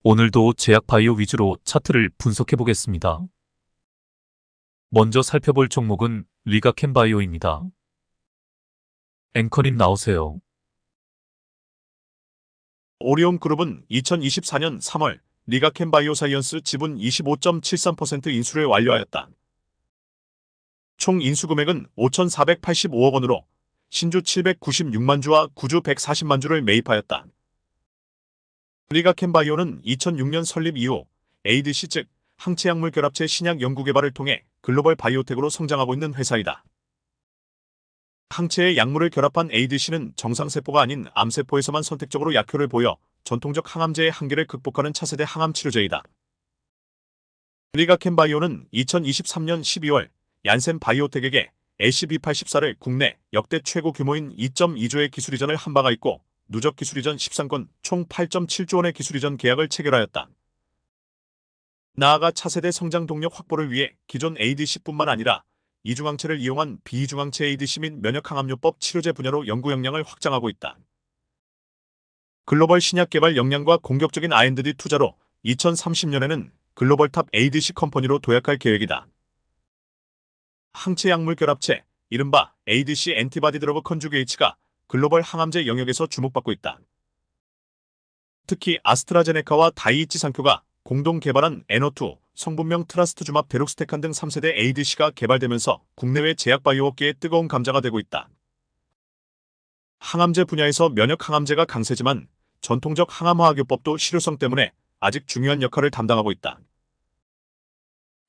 오늘도 제약바이오 위주로 차트를 분석해 보겠습니다. 먼저 살펴볼 종목은 리가캠바이오입니다. 앵커님 나오세요. 오리온그룹은 2024년 3월 리가캠바이오사이언스 지분 25.73% 인수를 완료하였다. 총 인수금액은 5,485억 원으로 신주 796만 주와 구주 140만 주를 매입하였다. 리가캠바이오는 2006년 설립 이후 ADC 즉 항체약물 결합체 신약 연구개발을 통해 글로벌 바이오텍으로 성장하고 있는 회사이다. 항체의 약물을 결합한 ADC는 정상세포가 아닌 암세포에서만 선택적으로 약효를 보여 전통적 항암제의 한계를 극복하는 차세대 항암 치료제이다. 리가캠바이오는 2023년 12월 얀센 바이오텍에게 LCB84를 국내 역대 최고 규모인 2.2조의 기술 이전을 한 바가 있고 누적 기술 이전 13건 총 8.7조 원의 기술 이전 계약을 체결하였다. 나아가 차세대 성장 동력 확보를 위해 기존 ADC뿐만 아니라 이중항체를 이용한 비이중항체 ADC 및 면역항암요법 치료제 분야로 연구 역량을 확장하고 있다. 글로벌 신약 개발 역량과 공격적인 R&D 투자로 2030년에는 글로벌 탑 ADC 컴퍼니로 도약할 계획이다. 항체 약물 결합체, 이른바 ADC 엔티바디 드러그 컨주게이츠가 글로벌 항암제 영역에서 주목받고 있다. 특히 아스트라제네카와 다이이치 상표가 공동 개발한 N02 성분명 트라스트주맙 데룩스테칸 등 3세대 ADC가 개발되면서 국내외 제약바이오 업계의 뜨거운 감자가 되고 있다. 항암제 분야에서 면역 항암제가 강세지만 전통적 항암화학요법도 실효성 때문에 아직 중요한 역할을 담당하고 있다.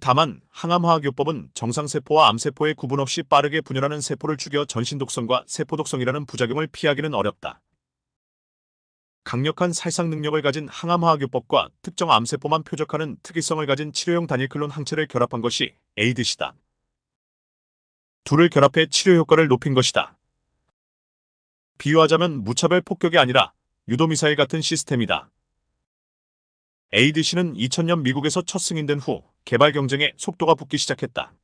다만 항암화학요법은 정상세포와 암세포의 구분 없이 빠르게 분열하는 세포를 죽여 전신독성과 세포독성이라는 부작용을 피하기는 어렵다. 강력한 살상 능력을 가진 항암화학요법과 특정 암세포만 표적하는 특이성을 가진 치료용 단일클론 항체를 결합한 것이 ADC다. 둘을 결합해 치료 효과를 높인 것이다. 비유하자면 무차별 폭격이 아니라 유도미사일 같은 시스템이다. ADC는 2000년 미국에서 첫 승인된 후 개발 경쟁에 속도가 붙기 시작했다.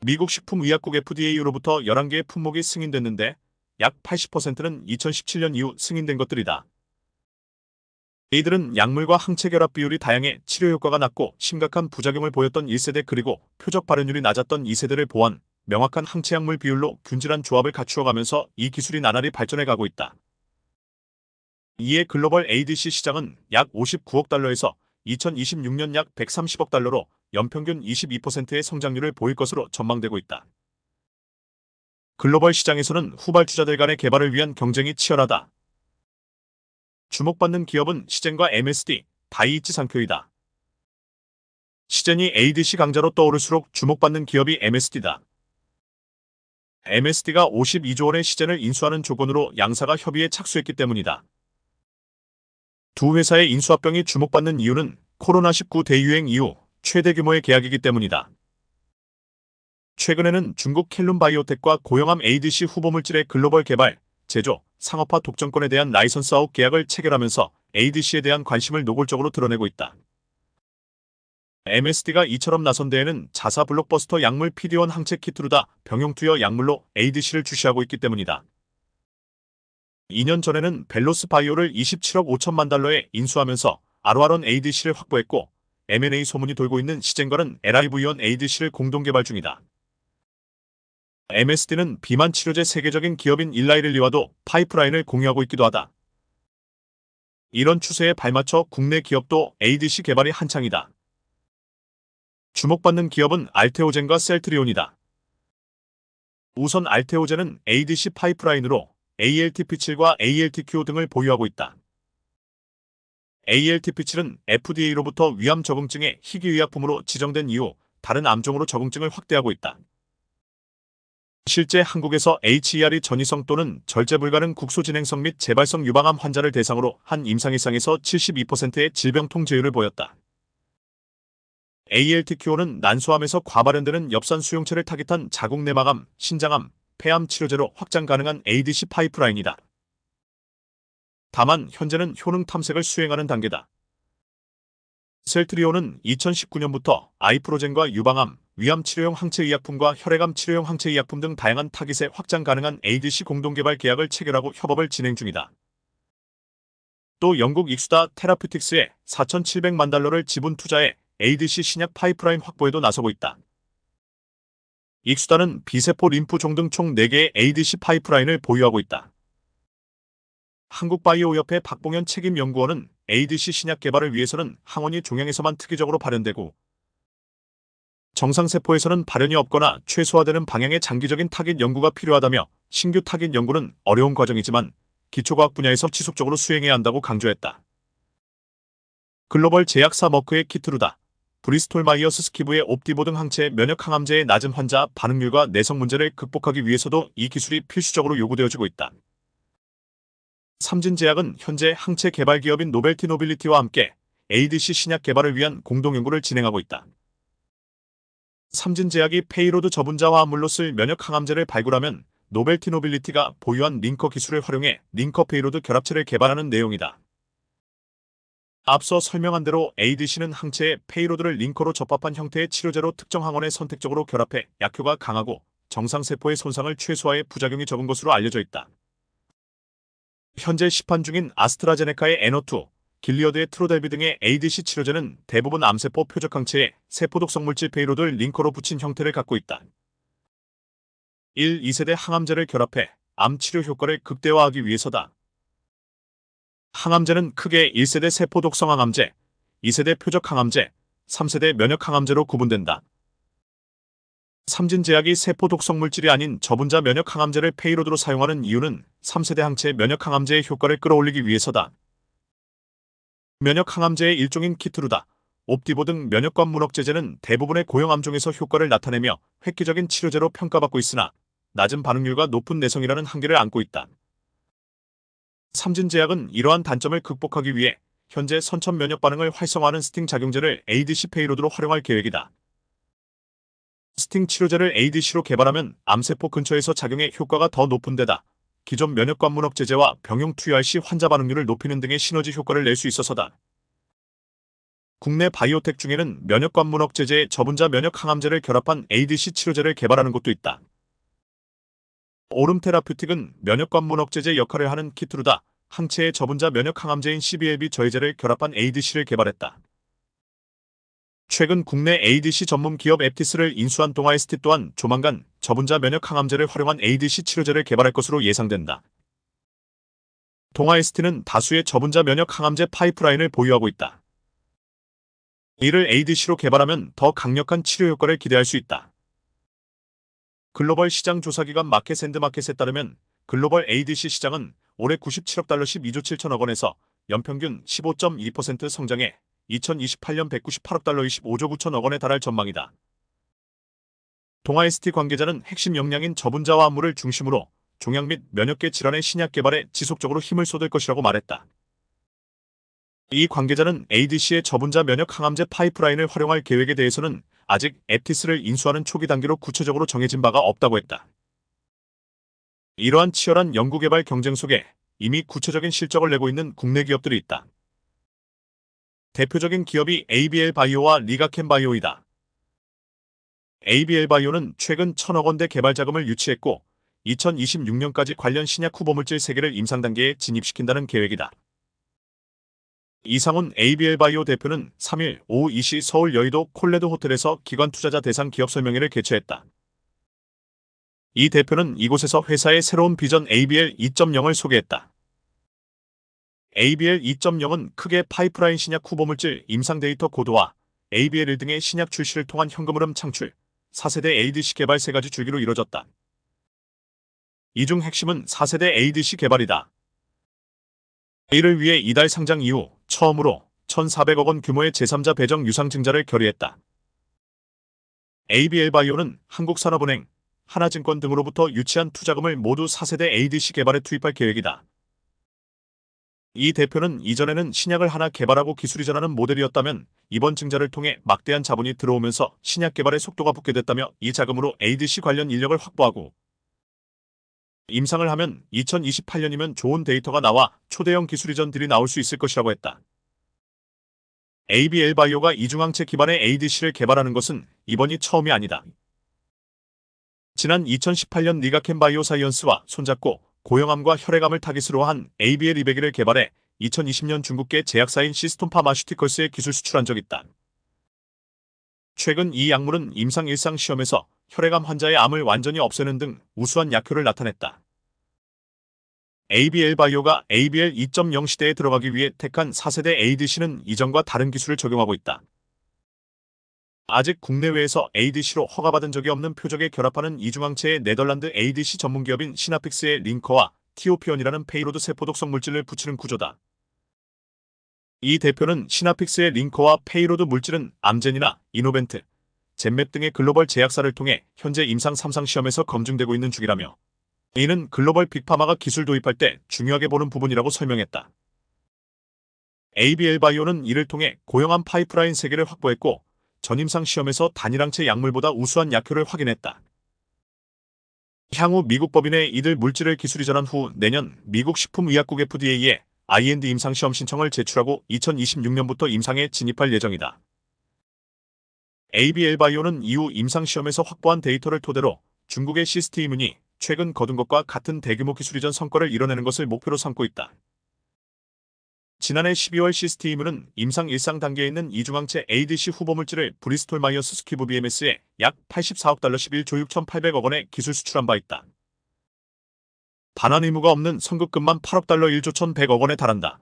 미국 식품의약국 FDA로부터 11개의 품목이 승인됐는데 약 80%는 2017년 이후 승인된 것들이다. 이들은 약물과 항체 결합 비율이 다양해 치료 효과가 낮고 심각한 부작용을 보였던 1세대 그리고 표적 발현율이 낮았던 2세대를 보완, 명확한 항체 약물 비율로 균질한 조합을 갖추어가면서 이 기술이 나날이 발전해 가고 있다. 이에 글로벌 ADC 시장은 약 59억 달러에서 2026년 약 130억 달러로 연평균 22%의 성장률을 보일 것으로 전망되고 있다. 글로벌 시장에서는 후발 투자들 간의 개발을 위한 경쟁이 치열하다. 주목받는 기업은 시젠과 MSD, 다이이치 상표이다. 시젠이 ADC 강자로 떠오를수록 주목받는 기업이 MSD다. MSD가 52조 원의 시젠을 인수하는 조건으로 양사가 협의에 착수했기 때문이다. 두 회사의 인수합병이 주목받는 이유는 코로나19 대유행 이후 최대 규모의 계약이기 때문이다. 최근에는 중국 켈룬바이오텍과 고용암 ADC 후보물질의 글로벌 개발, 제조, 상업화 독점권에 대한 라이선스 아웃 계약을 체결하면서 ADC에 대한 관심을 노골적으로 드러내고 있다. MSD가 이처럼 나선 데에는 자사 블록버스터 약물 PD-1 항체 키트루다 병용투여 약물로 ADC를 주시하고 있기 때문이다. 2년 전에는 벨로스 바이오를 27억 5천만 달러에 인수하면서 아로아론 ADC를 확보했고 M&A 소문이 돌고 있는 시젠과는 LIV1 ADC를 공동 개발 중이다. MSD는 비만 치료제 세계적인 기업인 일라이릴리와도 파이프라인을 공유하고 있기도 하다. 이런 추세에 발맞춰 국내 기업도 ADC 개발이 한창이다. 주목받는 기업은 알테오젠과 셀트리온이다. 우선 알테오젠은 ADC 파이프라인으로 ALTP7과 ALTQ 등을 보유하고 있다. ALTP7은 FDA로부터 위암 적응증의 희귀의약품으로 지정된 이후 다른 암종으로 적응증을 확대하고 있다. 실제 한국에서 HERE 전이성 또는 절제 불가능 국소진행성 및 재발성 유방암 환자를 대상으로 한 임상일상에서 72%의 질병 통제율을 보였다. ALTQ는 난소암에서 과발현되는 엽산 수용체를 타깃한 자궁내막암, 신장암, 폐암 치료제로 확장 가능한 ADC 파이프라인이다. 다만 현재는 효능 탐색을 수행하는 단계다. 셀트리온은 2019년부터 아이프로젠과 유방암, 위암 치료용 항체의약품과 혈액암 치료용 항체의약품 등 다양한 타깃에 확장 가능한 ADC 공동개발 계약을 체결하고 협업을 진행 중이다. 또 영국 익수다 테라퓨틱스에 4,700만 달러를 지분 투자해 ADC 신약 파이프라인 확보에도 나서고 있다. 익수다는 비세포 림프 종 등 총 4개의 ADC 파이프라인을 보유하고 있다. 한국바이오협회 박봉현 책임연구원은 ADC 신약 개발을 위해서는 항원이 종양에서만 특이적으로 발현되고 정상세포에서는 발현이 없거나 최소화되는 방향의 장기적인 타깃 연구가 필요하다며 신규 타깃 연구는 어려운 과정이지만 기초과학 분야에서 지속적으로 수행해야 한다고 강조했다. 글로벌 제약사 머크의 키트루다, 브리스톨 마이어스 스키브의 옵티보 등 항체 면역 항암제의 낮은 환자 반응률과 내성 문제를 극복하기 위해서도 이 기술이 필수적으로 요구되어지고 있다. 삼진제약은 현재 항체 개발 기업인 노벨티 노빌리티와 함께 ADC 신약 개발을 위한 공동 연구를 진행하고 있다. 삼진제약이 페이로드 저분자 화합물로 쓸 면역 항암제를 발굴하면 노벨티 노빌리티가 보유한 링커 기술을 활용해 링커 페이로드 결합체를 개발하는 내용이다. 앞서 설명한 대로 ADC는 항체의 페이로드를 링커로 접합한 형태의 치료제로 특정 항원에 선택적으로 결합해 약효가 강하고 정상세포의 손상을 최소화해 부작용이 적은 것으로 알려져 있다. 현재 시판 중인 아스트라제네카의 에너2, 길리어드의 트로델비 등의 ADC 치료제는 대부분 암세포 표적항체에 세포독성 물질 페이로드를 링커로 붙인 형태를 갖고 있다. 1, 2세대 항암제를 결합해 암 치료 효과를 극대화하기 위해서다. 항암제는 크게 1세대 세포독성 항암제, 2세대 표적 항암제, 3세대 면역 항암제로 구분된다. 삼진제약이 세포독성 물질이 아닌 저분자 면역 항암제를 페이로드로 사용하는 이유는 3세대 항체 면역 항암제의 효과를 끌어올리기 위해서다. 면역 항암제의 일종인 키트루다, 옵티보 등 면역관 문억제제는 대부분의 고형 암종에서 효과를 나타내며 획기적인 치료제로 평가받고 있으나 낮은 반응률과 높은 내성이라는 한계를 안고 있다. 삼진제약은 이러한 단점을 극복하기 위해 현재 선천 면역 반응을 활성화하는 스팅 작용제를 ADC 페이로드로 활용할 계획이다. 스팅 치료제를 ADC로 개발하면 암세포 근처에서 작용의 효과가 더 높은 데다 기존 면역관 문억제제와 병용 투여할 시 환자 반응률을 높이는 등의 시너지 효과를 낼 수 있어서다. 국내 바이오텍 중에는 면역관 문억제제에 저분자 면역 항암제를 결합한 ADC 치료제를 개발하는 곳도 있다. 오름 테라퓨틱은 면역관 문억제제 역할을 하는 키트루다, 항체의 저분자 면역 항암제인 CBLB 저해제를 결합한 ADC를 개발했다. 최근 국내 ADC 전문 기업 앱티스를 인수한 동아에스티 또한 조만간 저분자 면역 항암제를 활용한 ADC 치료제를 개발할 것으로 예상된다. 동아에스티는 다수의 저분자 면역 항암제 파이프라인을 보유하고 있다. 이를 ADC로 개발하면 더 강력한 치료 효과를 기대할 수 있다. 글로벌 시장 조사기관 마켓앤드마켓에 따르면 글로벌 ADC 시장은 올해 97억 달러 12조 7천억 원에서 연평균 15.2% 성장해 2028년 198억 달러 25조 9천억 원에 달할 전망이다. 동아에스티 관계자는 핵심 역량인 저분자 화합물을 중심으로 종양 및 면역계 질환의 신약 개발에 지속적으로 힘을 쏟을 것이라고 말했다. 이 관계자는 ADC의 저분자 면역 항암제 파이프라인을 활용할 계획에 대해서는 아직 앱티스를 인수하는 초기 단계로 구체적으로 정해진 바가 없다고 했다. 이러한 치열한 연구개발 경쟁 속에 이미 구체적인 실적을 내고 있는 국내 기업들이 있다. 대표적인 기업이 ABL 바이오와 리가켄 바이오이다. ABL 바이오는 최근 1,000억 원대 개발 자금을 유치했고 2026년까지 관련 신약 후보물질 3개를 임상 단계에 진입시킨다는 계획이다. 이상훈 ABL 바이오 대표는 3일 오후 2시 서울 여의도 콜레드 호텔에서 기관 투자자 대상 기업 설명회를 개최했다. 이 대표는 이곳에서 회사의 새로운 비전 ABL 2.0을 소개했다. ABL 2.0은 크게 파이프라인 신약 후보물질 임상 데이터 고도화, ABL 등의 신약 출시를 통한 현금 흐름 창출, 4세대 ADC 개발 3가지 줄기로 이뤄졌다. 이 중 핵심은 4세대 ADC 개발이다. 이를 위해 이달 상장 이후 처음으로 1,400억 원 규모의 제3자 배정 유상증자를 결의했다. ABL 바이오는 한국산업은행, 하나증권 등으로부터 유치한 투자금을 모두 4세대 ADC 개발에 투입할 계획이다. 이 대표는 이전에는 신약을 하나 개발하고 기술 이전하는 모델이었다면 이번 증자를 통해 막대한 자본이 들어오면서 신약 개발의 속도가 붙게 됐다며 이 자금으로 ADC 관련 인력을 확보하고 임상을 하면 2028년이면 좋은 데이터가 나와 초대형 기술 이전들이 나올 수 있을 것이라고 했다. ABL 바이오가 이중항체 기반의 ADC를 개발하는 것은 이번이 처음이 아니다. 지난 2018년 리가켄 바이오사이언스와 손잡고 고형암과 혈액암을 타깃으로 한 ABL200을 개발해 2020년 중국계 제약사인 시스톤 파마슈티컬스에 기술 수출한 적이 있다. 최근 이 약물은 임상 일상 시험에서 혈액암 환자의 암을 완전히 없애는 등 우수한 약효를 나타냈다. ABL 바이오가 ABL 2.0 시대에 들어가기 위해 택한 4세대 ADC는 이전과 다른 기술을 적용하고 있다. 아직 국내외에서 ADC로 허가받은 적이 없는 표적에 결합하는 이중항체의 네덜란드 ADC 전문기업인 시나픽스의 링커와 티오피언이라는 페이로드 세포독성 물질을 붙이는 구조다. 이 대표는 시나픽스의 링커와 페이로드 물질은 암젠이나 이노벤트, 젠맵 등의 글로벌 제약사를 통해 현재 임상 3상 시험에서 검증되고 있는 중이라며 이는 글로벌 빅파마가 기술 도입할 때 중요하게 보는 부분이라고 설명했다. ABL 바이오는 이를 통해 고용암 파이프라인 3개를 확보했고 전임상 시험에서 단일항체 약물보다 우수한 약효를 확인했다. 향후 미국 법인에 이들 물질을 기술 이전한 후 내년 미국 식품의약국 FDA에 IND 임상시험 신청을 제출하고 2026년부터 임상에 진입할 예정이다. ABL 바이오는 이후 임상시험에서 확보한 데이터를 토대로 중국의 시스트이문이 최근 거둔 것과 같은 대규모 기술 이전 성과를 이뤄내는 것을 목표로 삼고 있다. 지난해 12월 시스트이문은 임상 일상 단계에 있는 이중항체 ADC 후보물질을 브리스톨 마이어스 스퀴브 BMS에 약 84억 달러 11조 6,800억 원의 기술 수출한 바 있다. 반환 의무가 없는 선급금만 8억 달러 1조 1,100억 원에 달한다.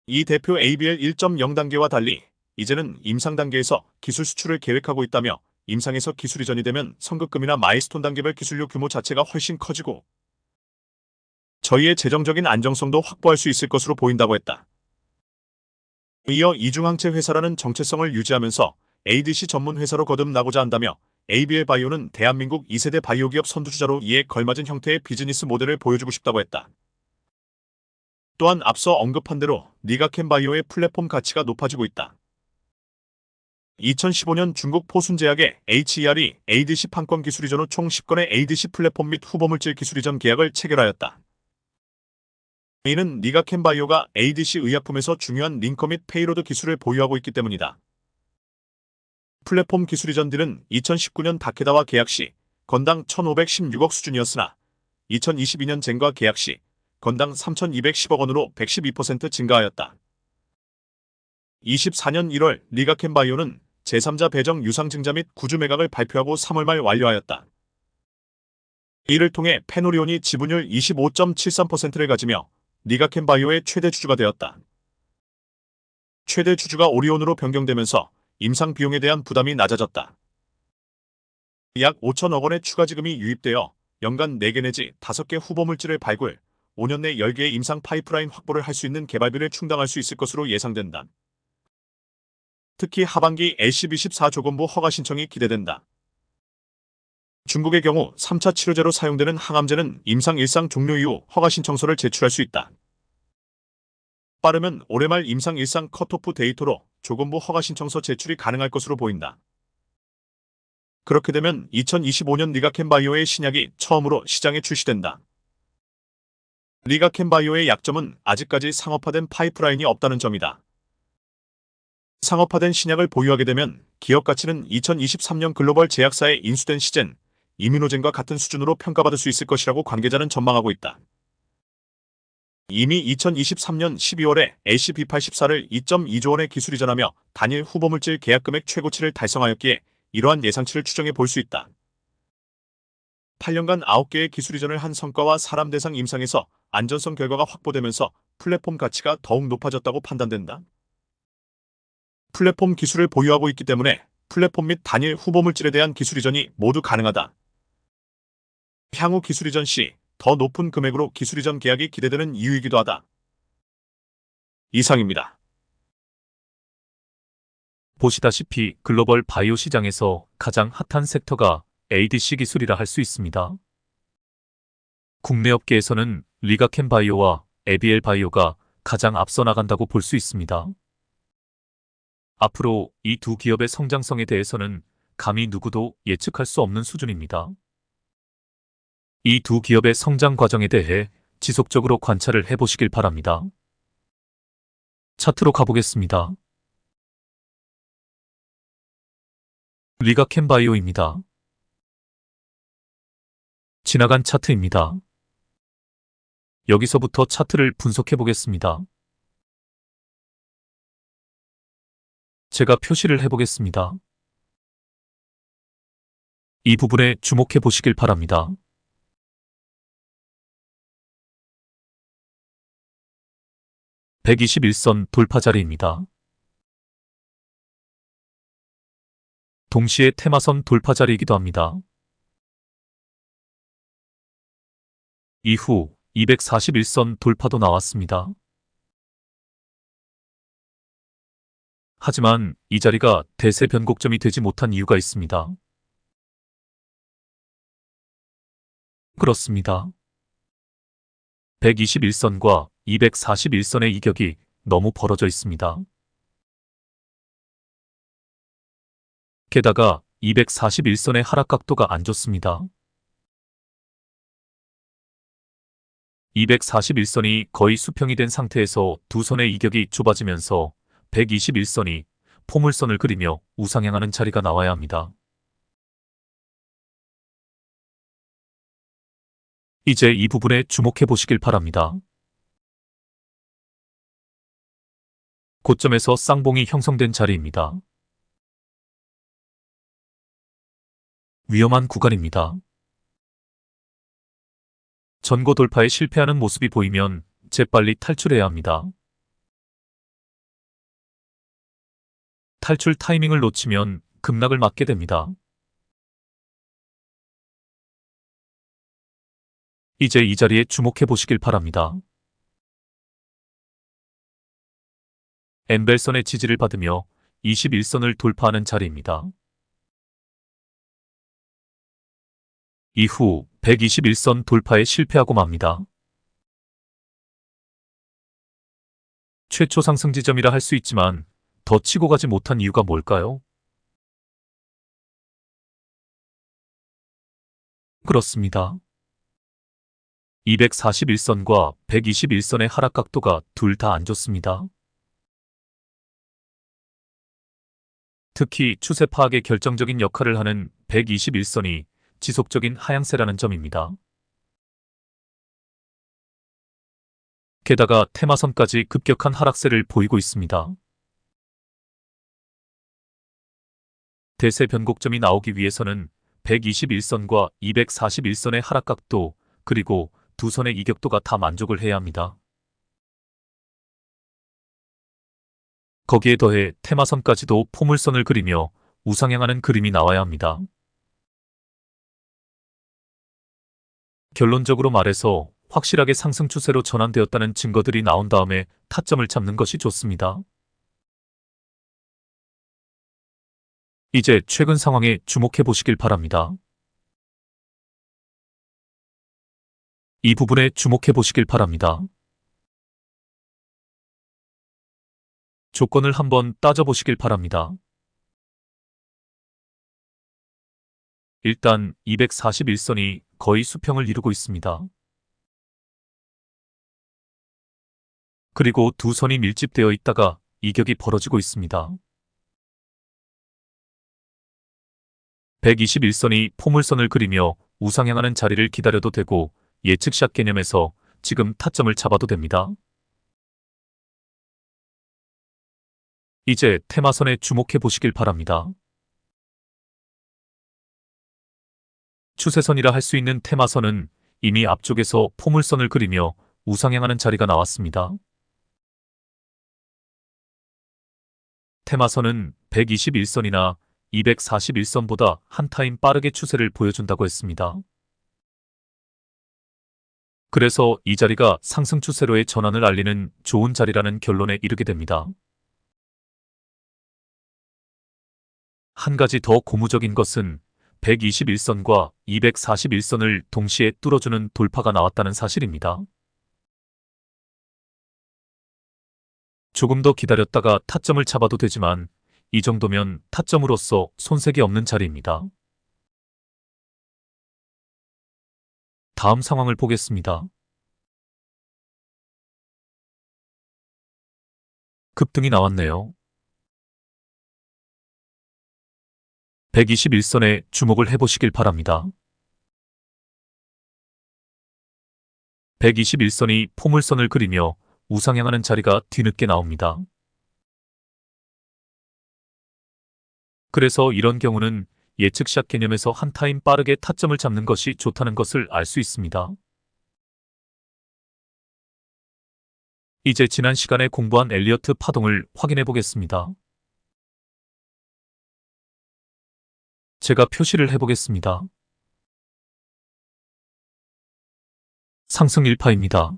이 대표 ABL 1.0 단계와 달리 이제는 임상 단계에서 기술 수출을 계획하고 있다며 임상에서 기술 이전이 되면 선급금이나 마일스톤 단계별 기술료 규모 자체가 훨씬 커지고 저희의 재정적인 안정성도 확보할 수 있을 것으로 보인다고 했다. 이어 이중항체 회사라는 정체성을 유지하면서 ADC 전문 회사로 거듭나고자 한다며 ABL 바이오는 대한민국 2세대 바이오 기업 선두주자로 이에 걸맞은 형태의 비즈니스 모델을 보여주고 싶다고 했다. 또한 앞서 언급한 대로 리가켄 바이오의 플랫폼 가치가 높아지고 있다. 2015년 중국 포순제약의 HER이 ADC 판권 기술 이전 후 총 10건의 ADC 플랫폼 및 후보물질 기술 이전 계약을 체결하였다. 이는 리가켄 바이오가 ADC 의약품에서 중요한 링커 및 페이로드 기술을 보유하고 있기 때문이다. 플랫폼 기술 이전 딜은 2019년 다케다와 계약 시 건당 1,516억 수준이었으나 2022년 젠과 계약 시 건당 3,210억 원으로 112% 증가하였다. 24년 1월 리가켄 바이오는 제3자 배정 유상증자 및 구주 매각을 발표하고 3월 말 완료하였다. 이를 통해 페노리온이 지분율 25.73%를 가지며 리가켄 바이오의 최대 주주가 되었다. 최대 주주가 오리온으로 변경되면서 임상 비용에 대한 부담이 낮아졌다. 약 5천억 원의 추가 지금이 유입되어 연간 4개 내지 5개 후보물질을 발굴, 5년 내 10개의 임상 파이프라인 확보를 할 수 있는 개발비를 충당할 수 있을 것으로 예상된다. 특히 하반기 LCB14 조건부 허가 신청이 기대된다. 중국의 경우 3차 치료제로 사용되는 항암제는 임상 일상 종료 이후 허가 신청서를 제출할 수 있다. 빠르면 올해 말 임상 일상 컷오프 데이터로 조건부 허가 신청서 제출이 가능할 것으로 보인다. 그렇게 되면 2025년 리가켄 바이오의 신약이 처음으로 시장에 출시된다. 리가켄 바이오의 약점은 아직까지 상업화된 파이프라인이 없다는 점이다. 상업화된 신약을 보유하게 되면 기업 가치는 2023년 글로벌 제약사에 인수된 시젠, 이뮤노젠과 같은 수준으로 평가받을 수 있을 것이라고 관계자는 전망하고 있다. 이미 2023년 12월에 LCB84를 2.2조 원의 기술 이전하며 단일 후보물질 계약 금액 최고치를 달성하였기에 이러한 예상치를 추정해 볼 수 있다. 8년간 9개의 기술 이전을 한 성과와 사람 대상 임상에서 안전성 결과가 확보되면서 플랫폼 가치가 더욱 높아졌다고 판단된다. 플랫폼 기술을 보유하고 있기 때문에 플랫폼 및 단일 후보물질에 대한 기술 이전이 모두 가능하다. 향후 기술 이전 시 더 높은 금액으로 기술 이전 계약이 기대되는 이유이기도 하다. 이상입니다. 보시다시피 글로벌 바이오 시장에서 가장 핫한 섹터가 ADC 기술이라 할 수 있습니다. 국내 업계에서는 리가켄 바이오와 ABL 바이오가 가장 앞서 나간다고 볼 수 있습니다. 앞으로 이 두 기업의 성장성에 대해서는 감히 누구도 예측할 수 없는 수준입니다. 이 두 기업의 성장 과정에 대해 지속적으로 관찰을 해보시길 바랍니다. 차트로 가보겠습니다. 리가켄 바이오입니다. 지나간 차트입니다. 여기서부터 차트를 분석해 보겠습니다. 제가 표시를 해보겠습니다. 이 부분에 주목해 보시길 바랍니다. (121선) 돌파 자리입니다. 동시에 테마선 돌파 자리이기도 합니다. 이후 241선 돌파도 나왔습니다. 하지만 이 자리가 대세 변곡점이 되지 못한 이유가 있습니다. 그렇습니다. 121선과 241선의 이격이 너무 벌어져 있습니다. 게다가 241선의 하락 각도가 안 좋습니다. 241선이 거의 수평이 된 상태에서 두 선의 이격이 좁아지면서 121선이 포물선을 그리며 우상향하는 자리가 나와야 합니다. 이제 이 부분에 주목해 보시길 바랍니다. 고점에서 쌍봉이 형성된 자리입니다. 위험한 구간입니다. 전고 돌파에 실패하는 모습이 보이면 재빨리 탈출해야 합니다. 탈출 타이밍을 놓치면 급락을 맞게 됩니다. 이제 이 자리에 주목해 보시길 바랍니다. 엠벨선의 지지를 받으며 21선을 돌파하는 자리입니다. 이후 121선 돌파에 실패하고 맙니다. 최초 상승 지점이라 할 수 있지만 더 치고 가지 못한 이유가 뭘까요? 그렇습니다. 241선과 121선의 하락 각도가 둘 다 안 좋습니다. 특히 추세 파악에 결정적인 역할을 하는 121선이 지속적인 하향세라는 점입니다. 게다가 테마선까지 급격한 하락세를 보이고 있습니다. 대세 변곡점이 나오기 위해서는 121선과 241선의 하락 각도 그리고 두 선의 이격도가 다 만족을 해야 합니다. 거기에 더해 테마선까지도 포물선을 그리며 우상향하는 그림이 나와야 합니다. 결론적으로 말해서 확실하게 상승 추세로 전환되었다는 증거들이 나온 다음에 타점을 잡는 것이 좋습니다. 이제 최근 상황에 주목해 보시길 바랍니다. 이 부분에 주목해 보시길 바랍니다. 조건을 한번 따져보시길 바랍니다. 일단 241선이 거의 수평을 이루고 있습니다. 그리고 두 선이 밀집되어 있다가 이격이 벌어지고 있습니다. 121선이 포물선을 그리며 우상향하는 자리를 기다려도 되고 예측샷 개념에서 지금 타점을 잡아도 됩니다. 이제 테마선에 주목해 보시길 바랍니다. 추세선이라 할 수 있는 테마선은 이미 앞쪽에서 포물선을 그리며 우상향하는 자리가 나왔습니다. 테마선은 121선이나 241선보다 한 타임 빠르게 추세를 보여준다고 했습니다. 그래서 이 자리가 상승 추세로의 전환을 알리는 좋은 자리라는 결론에 이르게 됩니다. 한 가지 더 고무적인 것은 121선과 241선을 동시에 뚫어주는 돌파가 나왔다는 사실입니다. 조금 더 기다렸다가 타점을 잡아도 되지만 이 정도면 타점으로서 손색이 없는 자리입니다. 다음 상황을 보겠습니다. 급등이 나왔네요. 121선에 주목을 해보시길 바랍니다. 121선이 포물선을 그리며 우상향하는 자리가 뒤늦게 나옵니다. 그래서 이런 경우는 예측샷 개념에서 한 타임 빠르게 타점을 잡는 것이 좋다는 것을 알 수 있습니다. 이제 지난 시간에 공부한 엘리어트 파동을 확인해 보겠습니다. 제가 표시를 해보겠습니다. 상승 1파입니다.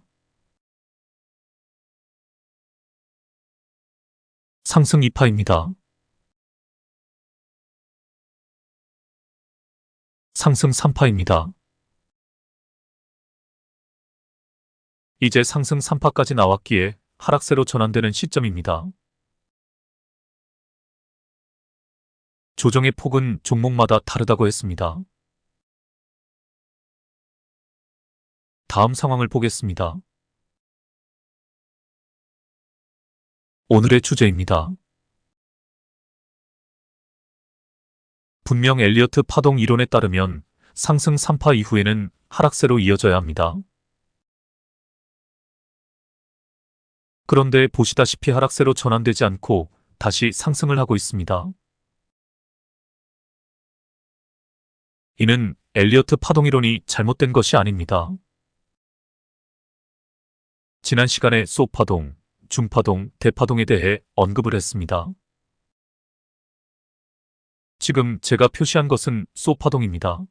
상승 2파입니다. 상승 3파입니다. 이제 상승 3파까지 나왔기에 하락세로 전환되는 시점입니다. 조정의 폭은 종목마다 다르다고 했습니다. 다음 상황을 보겠습니다. 오늘의 주제입니다. 분명 엘리어트 파동 이론에 따르면 상승 3파 이후에는 하락세로 이어져야 합니다. 그런데 보시다시피 하락세로 전환되지 않고 다시 상승을 하고 있습니다. 이는 엘리어트 파동 이론이 잘못된 것이 아닙니다. 지난 시간에 소파동, 중파동, 대파동에 대해 언급을 했습니다. 지금 제가 표시한 것은 소파동입니다.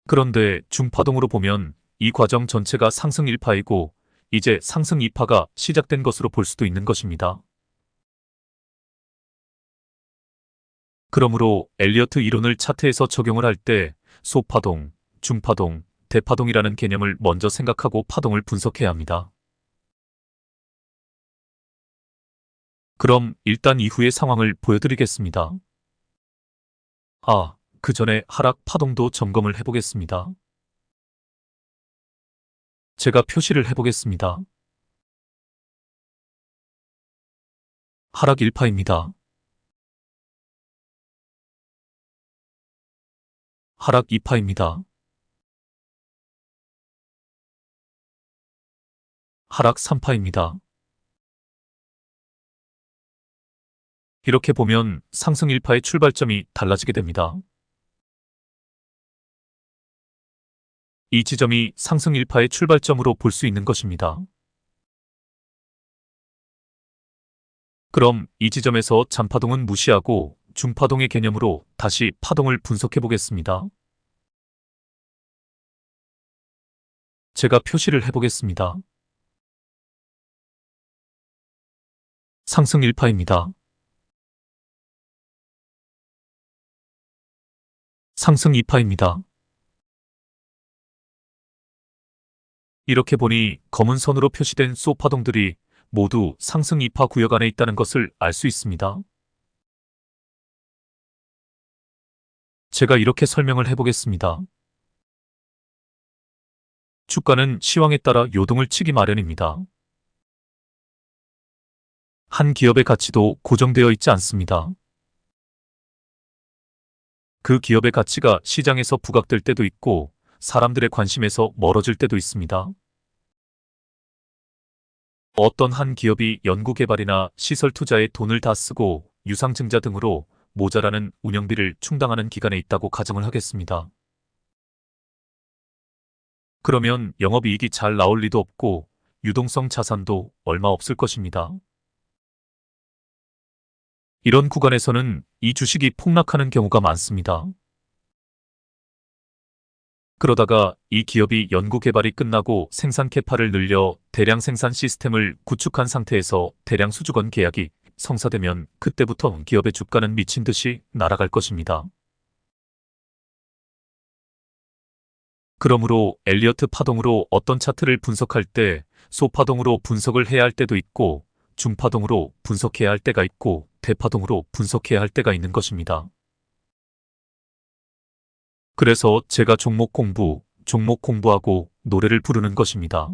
그런데 중파동으로 보면 이 과정 전체가 상승 1파이고 이제 상승 2파가 시작된 것으로 볼 수도 있는 것입니다. 그러므로 엘리어트 이론을 차트에서 적용을 할 때 소파동, 중파동, 대파동이라는 개념을 먼저 생각하고 파동을 분석해야 합니다. 그럼 일단 이후의 상황을 보여드리겠습니다. 그 전에 하락 파동도 점검을 해보겠습니다. 제가 표시를 해보겠습니다. 하락 1파입니다. 하락 2파입니다. 하락 3파입니다. 이렇게 보면 상승 1파의 출발점이 달라지게 됩니다. 이 지점이 상승 1파의 출발점으로 볼 수 있는 것입니다. 그럼 이 지점에서 잔파동은 무시하고 중파동의 개념으로 다시 파동을 분석해 보겠습니다. 제가 표시를 해보겠습니다. 상승 1파입니다. 상승 2파입니다. 이렇게 보니 검은 선으로 표시된 소파동들이 모두 상승 2파 구역 안에 있다는 것을 알 수 있습니다. 제가 이렇게 설명을 해보겠습니다. 주가는 시황에 따라 요동을 치기 마련입니다. 한 기업의 가치도 고정되어 있지 않습니다. 그 기업의 가치가 시장에서 부각될 때도 있고 사람들의 관심에서 멀어질 때도 있습니다. 어떤 한 기업이 연구개발이나 시설 투자에 돈을 다 쓰고 유상증자 등으로 모자라는 운영비를 충당하는 기간에 있다고 가정을 하겠습니다. 그러면 영업이익이 잘 나올 리도 없고 유동성 자산도 얼마 없을 것입니다. 이런 구간에서는 이 주식이 폭락하는 경우가 많습니다. 그러다가 이 기업이 연구개발이 끝나고 생산 캐파를 늘려 대량 생산 시스템을 구축한 상태에서 대량 수주권 계약이 성사되면 그때부터 기업의 주가는 미친 듯이 날아갈 것입니다. 그러므로 엘리어트 파동으로 어떤 차트를 분석할 때 소파동으로 분석을 해야 할 때도 있고 중파동으로 분석해야 할 때가 있고 대파동으로 분석해야 할 때가 있는 것입니다. 그래서 제가 종목 공부하고 노래를 부르는 것입니다.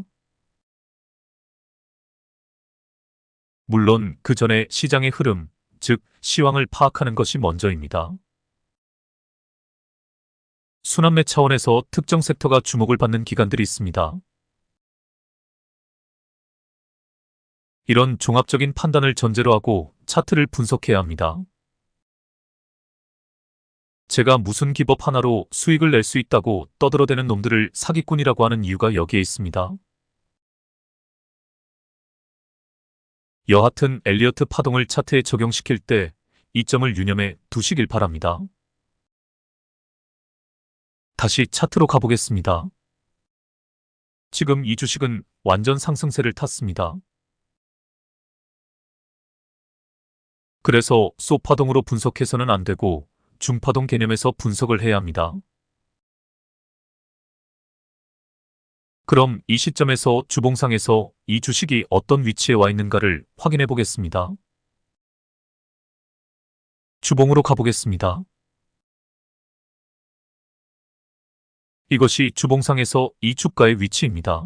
물론 그 전에 시장의 흐름, 즉 시황을 파악하는 것이 먼저입니다. 순환매 차원에서 특정 섹터가 주목을 받는 기간들이 있습니다. 이런 종합적인 판단을 전제로 하고 차트를 분석해야 합니다. 제가 무슨 기법 하나로 수익을 낼 수 있다고 떠들어대는 놈들을 사기꾼이라고 하는 이유가 여기에 있습니다. 여하튼 엘리어트 파동을 차트에 적용시킬 때 이 점을 유념해 두시길 바랍니다. 다시 차트로 가보겠습니다. 지금 이 주식은 완전 상승세를 탔습니다. 그래서 소파동으로 분석해서는 안 되고 중파동 개념에서 분석을 해야 합니다. 그럼 이 시점에서 주봉상에서 이 주식이 어떤 위치에 와 있는가를 확인해 보겠습니다. 주봉으로 가보겠습니다. 이것이 주봉상에서 이 주가의 위치입니다.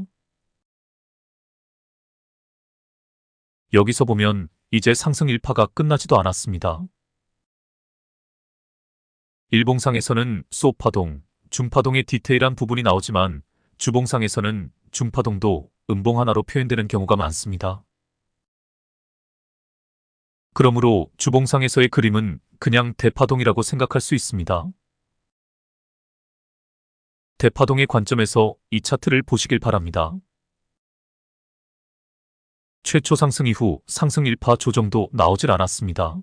여기서 보면 이제 상승 일파가 끝나지도 않았습니다. 일봉상에서는 소파동, 중파동의 디테일한 부분이 나오지만 주봉상에서는 중파동도 음봉 하나로 표현되는 경우가 많습니다. 그러므로 주봉상에서의 그림은 그냥 대파동이라고 생각할 수 있습니다. 대파동의 관점에서 이 차트를 보시길 바랍니다. 최초 상승 이후 상승 일파 조정도 나오질 않았습니다.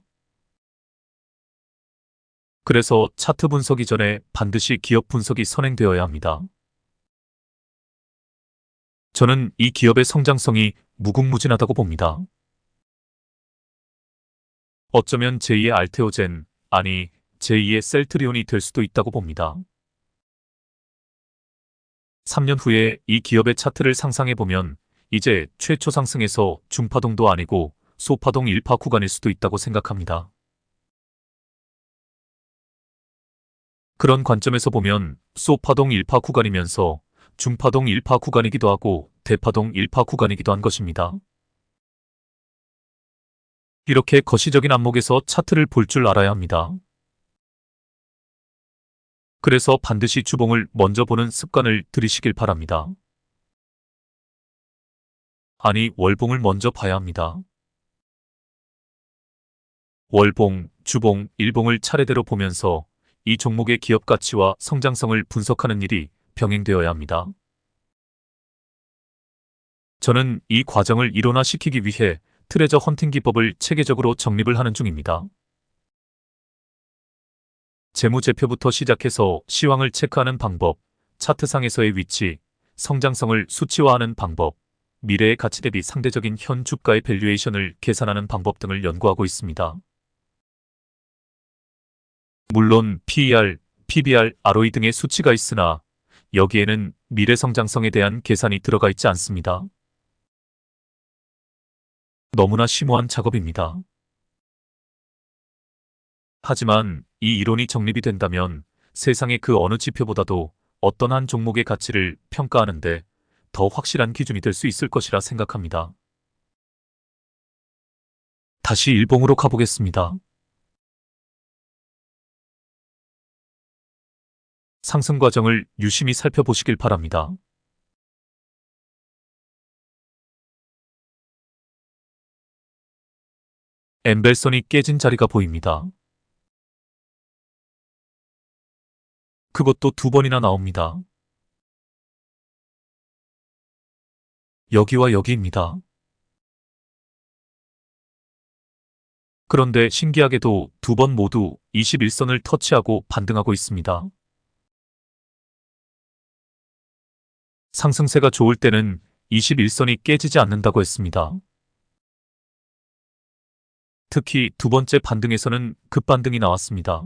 그래서 차트 분석 이전에 반드시 기업 분석이 선행되어야 합니다. 저는 이 기업의 성장성이 무궁무진하다고 봅니다. 어쩌면 제2의 알테오젠, 아니 제2의 셀트리온이 될 수도 있다고 봅니다. 3년 후에 이 기업의 차트를 상상해보면 이제 최초 상승에서 중파동도 아니고 소파동 일파 구간일 수도 있다고 생각합니다. 그런 관점에서 보면 소파동 일파 구간이면서 중파동 일파 구간이기도 하고 대파동 일파 구간이기도 한 것입니다. 이렇게 거시적인 안목에서 차트를 볼 줄 알아야 합니다. 그래서 반드시 주봉을 먼저 보는 습관을 들이시길 바랍니다. 아니, 월봉을 먼저 봐야 합니다. 월봉, 주봉, 일봉을 차례대로 보면서 이 종목의 기업 가치와 성장성을 분석하는 일이 병행되어야 합니다. 저는 이 과정을 일원화시키기 위해 트레저 헌팅 기법을 체계적으로 정립을 하는 중입니다. 재무제표부터 시작해서 시황을 체크하는 방법, 차트상에서의 위치, 성장성을 수치화하는 방법, 미래의 가치 대비 상대적인 현 주가의 밸류에이션을 계산하는 방법 등을 연구하고 있습니다. 물론 PER, PBR, ROE 등의 수치가 있으나 여기에는 미래 성장성에 대한 계산이 들어가 있지 않습니다. 너무나 심오한 작업입니다. 하지만 이 이론이 정립이 된다면 세상의 그 어느 지표보다도 어떤 한 종목의 가치를 평가하는데 더 확실한 기준이 될 수 있을 것이라 생각합니다. 다시 일봉으로 가보겠습니다. 상승 과정을 유심히 살펴보시길 바랍니다. 엠벨선이 깨진 자리가 보입니다. 그것도 2번이나 나옵니다. 여기와 여기입니다. 그런데 신기하게도 2번 모두 21선을 터치하고 반등하고 있습니다. 상승세가 좋을 때는 21선이 깨지지 않는다고 했습니다. 특히 2번째 반등에서는 급반등이 나왔습니다.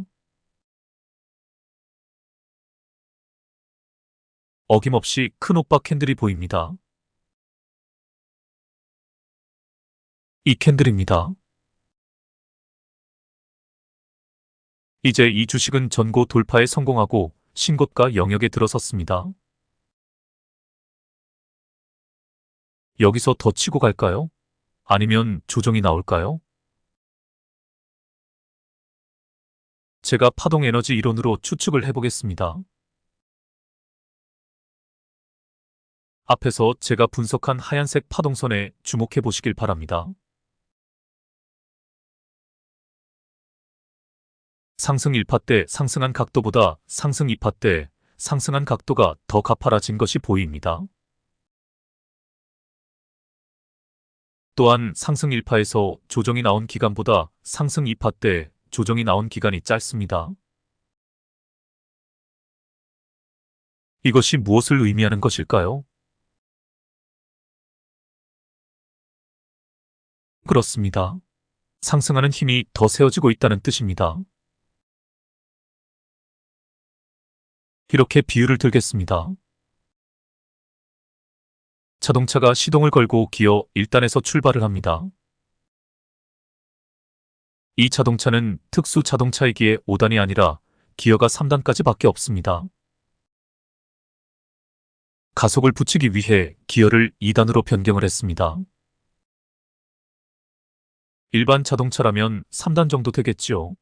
어김없이 큰 오빠 캔들이 보입니다. 이 캔들입니다. 이제 이 주식은 전고 돌파에 성공하고 신고가 영역에 들어섰습니다. 여기서 더 치고 갈까요? 아니면 조정이 나올까요? 제가 파동 에너지 이론으로 추측을 해보겠습니다. 앞에서 제가 분석한 하얀색 파동선에 주목해 보시길 바랍니다. 상승 1파 때 상승한 각도보다 상승 2파 때 상승한 각도가 더 가파라진 것이 보입니다. 또한 상승 1파에서 조정이 나온 기간보다 상승 2파 때 조정이 나온 기간이 짧습니다. 이것이 무엇을 의미하는 것일까요? 그렇습니다. 상승하는 힘이 더 세워지고 있다는 뜻입니다. 이렇게 비유를 들겠습니다. 자동차가 시동을 걸고 기어 1단에서 출발을 합니다. 이 자동차는 특수 자동차이기에 5단이 아니라 기어가 3단까지 밖에 없습니다. 가속을 붙이기 위해 기어를 2단으로 변경을 했습니다. 일반 자동차라면 3단 정도 되겠죠.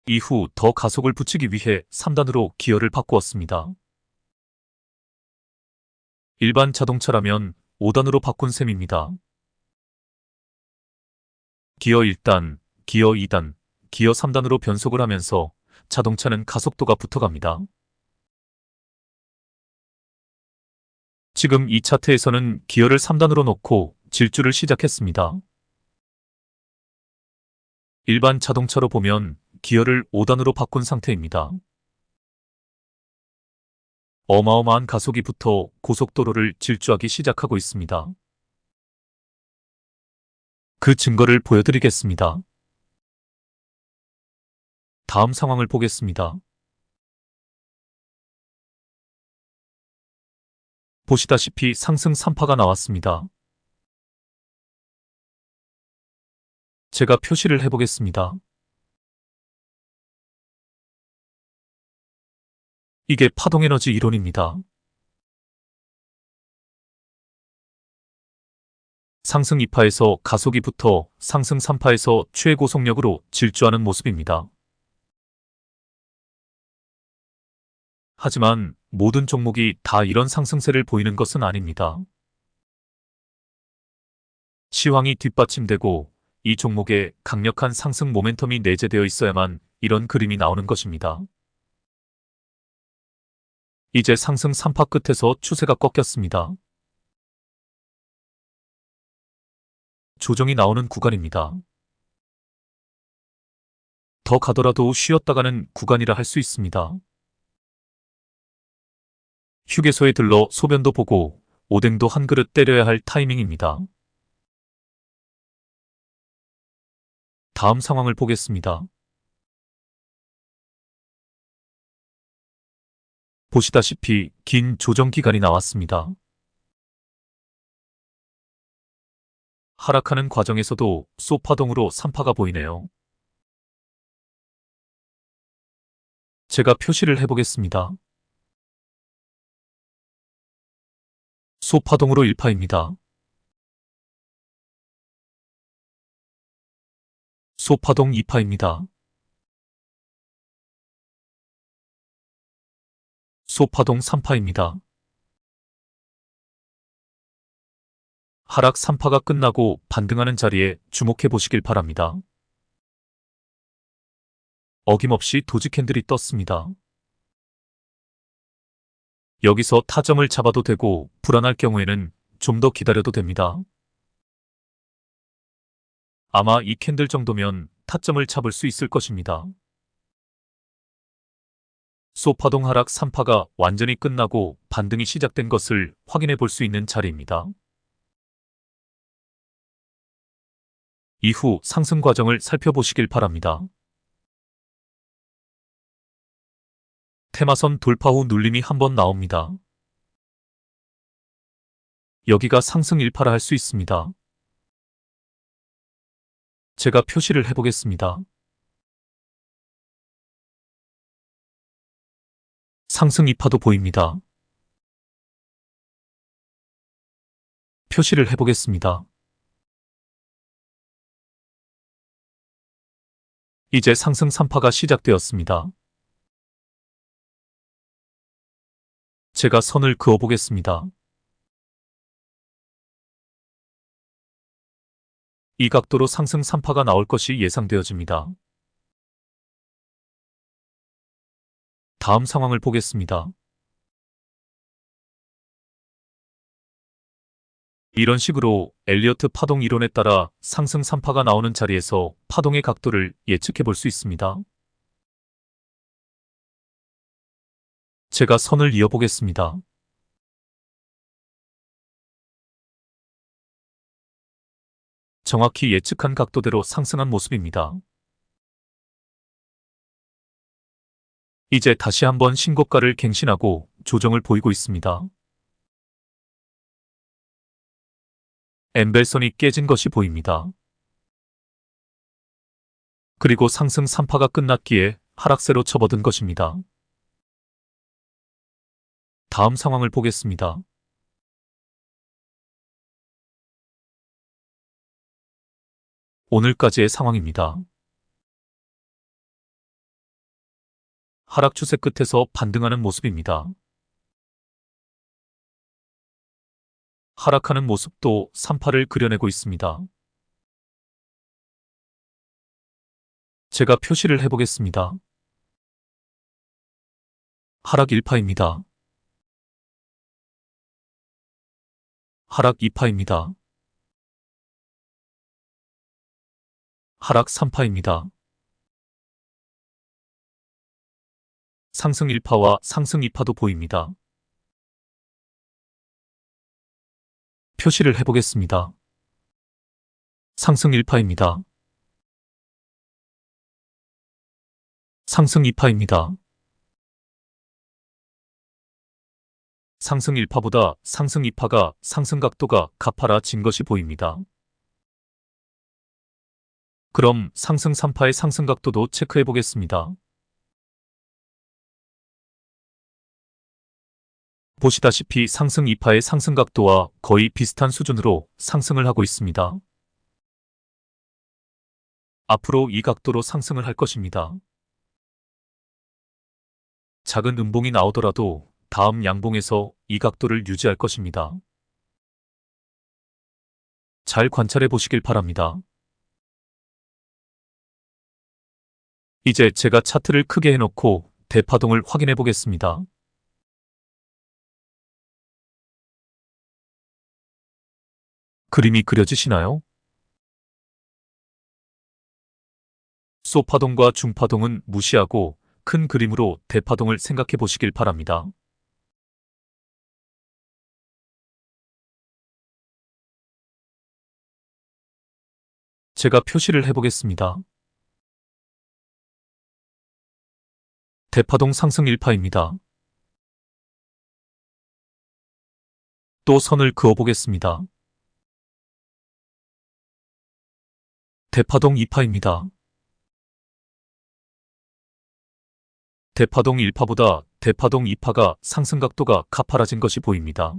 이후 더 가속을 붙이기 위해 3단으로 기어를 바꾸었습니다. 일반 자동차라면 5단으로 바꾼 셈입니다. 기어 1단, 기어 2단, 기어 3단으로 변속을 하면서 자동차는 가속도가 붙어갑니다. 지금 이 차트에서는 기어를 3단으로 놓고 질주를 시작했습니다. 일반 자동차로 보면 기어를 5단으로 바꾼 상태입니다. 어마어마한 가속이 붙어 고속도로를 질주하기 시작하고 있습니다. 그 증거를 보여드리겠습니다. 다음 상황을 보겠습니다. 보시다시피 상승 3파가 나왔습니다. 제가 표시를 해보겠습니다. 이게 파동에너지 이론입니다. 상승 2파에서 가속이 붙어 상승 3파에서 최고속력으로 질주하는 모습입니다. 하지만 모든 종목이 다 이런 상승세를 보이는 것은 아닙니다. 시황이 뒷받침되고 이 종목에 강력한 상승 모멘텀이 내재되어 있어야만 이런 그림이 나오는 것입니다. 이제 상승 3파 끝에서 추세가 꺾였습니다. 조정이 나오는 구간입니다. 더 가더라도 쉬었다가는 구간이라 할 수 있습니다. 휴게소에 들러 소변도 보고 오뎅도 한 그릇 때려야 할 타이밍입니다. 다음 상황을 보겠습니다. 보시다시피 긴 조정 기간이 나왔습니다. 하락하는 과정에서도 쏘파동으로 3파가 보이네요. 제가 표시를 해보겠습니다. 쏘파동으로 1파입니다. 쏘파동 2파입니다. 쏘파동 3파입니다. 하락 3파가 끝나고 반등하는 자리에 주목해 보시길 바랍니다. 어김없이 도지 캔들이 떴습니다. 여기서 타점을 잡아도 되고 불안할 경우에는 좀 더 기다려도 됩니다. 아마 이 캔들 정도면 타점을 잡을 수 있을 것입니다. 쏘파동 하락 3파가 완전히 끝나고 반등이 시작된 것을 확인해 볼 수 있는 자리입니다. 이후 상승 과정을 살펴보시길 바랍니다. 테마선 돌파 후 눌림이 한번 나옵니다. 여기가 상승 1파라 할 수 있습니다. 제가 표시를 해보겠습니다. 상승 2파도 보입니다. 표시를 해보겠습니다. 이제 상승 3파가 시작되었습니다. 제가 선을 그어 보겠습니다. 이 각도로 상승 3파가 나올 것이 예상되어집니다. 다음 상황을 보겠습니다. 이런 식으로 엘리어트 파동 이론에 따라 상승 3파가 나오는 자리에서 파동의 각도를 예측해 볼 수 있습니다. 제가 선을 이어 보겠습니다. 정확히 예측한 각도대로 상승한 모습입니다. 이제 다시 한번 신고가를 갱신하고 조정을 보이고 있습니다. 엠벨선이 깨진 것이 보입니다. 그리고 상승 3파가 끝났기에 하락세로 접어든 것입니다. 다음 상황을 보겠습니다. 오늘까지의 상황입니다. 하락 추세 끝에서 반등하는 모습입니다. 하락하는 모습도 3파를 그려내고 있습니다. 제가 표시를 해보겠습니다. 하락 1파입니다. 하락 2파입니다. 하락 3파입니다. 상승 1파와 상승 2파도 보입니다. 표시를 해보겠습니다. 상승 1파입니다. 상승 2파입니다. 상승 1파보다 상승 2파가 상승 각도가 가파라진 것이 보입니다. 그럼 상승 3파의 상승 각도도 체크해 보겠습니다. 보시다시피 상승 2파의 상승 각도와 거의 비슷한 수준으로 상승을 하고 있습니다. 앞으로 이 각도로 상승을 할 것입니다. 작은 음봉이 나오더라도 다음 양봉에서 이 각도를 유지할 것입니다. 잘 관찰해 보시길 바랍니다. 이제 제가 차트를 크게 해놓고 대파동을 확인해 보겠습니다. 그림이 그려지시나요? 소파동과 중파동은 무시하고 큰 그림으로 대파동을 생각해 보시길 바랍니다. 제가 표시를 해보겠습니다. 대파동 상승 1파입니다. 또 선을 그어보겠습니다. 대파동 2파입니다. 대파동 1파보다 대파동 2파가 상승 각도가 가파라진 것이 보입니다.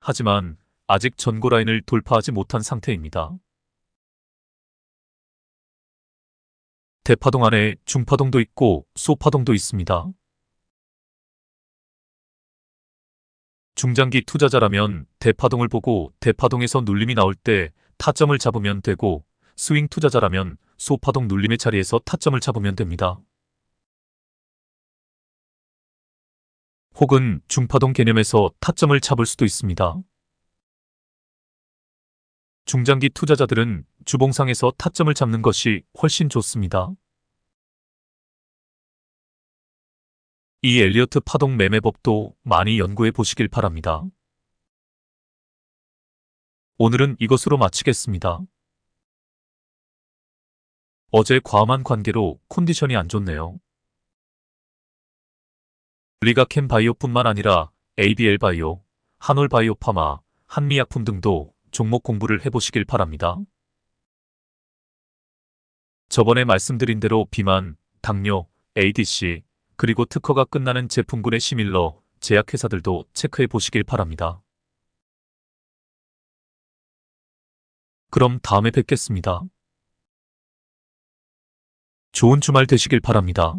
하지만 아직 전고 라인을 돌파하지 못한 상태입니다. 대파동 안에 중파동도 있고 소파동도 있습니다. 중장기 투자자라면 대파동을 보고 대파동에서 눌림이 나올 때 타점을 잡으면 되고, 스윙 투자자라면 소파동 눌림의 자리에서 타점을 잡으면 됩니다. 혹은 중파동 개념에서 타점을 잡을 수도 있습니다. 중장기 투자자들은 주봉상에서 타점을 잡는 것이 훨씬 좋습니다. 이 엘리어트 파동 매매법도 많이 연구해 보시길 바랍니다. 오늘은 이것으로 마치겠습니다. 어제 과음한 관계로 컨디션이 안 좋네요. 리가캠 바이오뿐만 아니라 ABL 바이오, 한올 바이오 파마, 한미약품 등도 종목 공부를 해보시길 바랍니다. 저번에 말씀드린 대로 비만, 당뇨, ADC, 그리고 특허가 끝나는 제품군의 시밀러, 제약회사들도 체크해 보시길 바랍니다. 그럼 다음에 뵙겠습니다. 좋은 주말 되시길 바랍니다.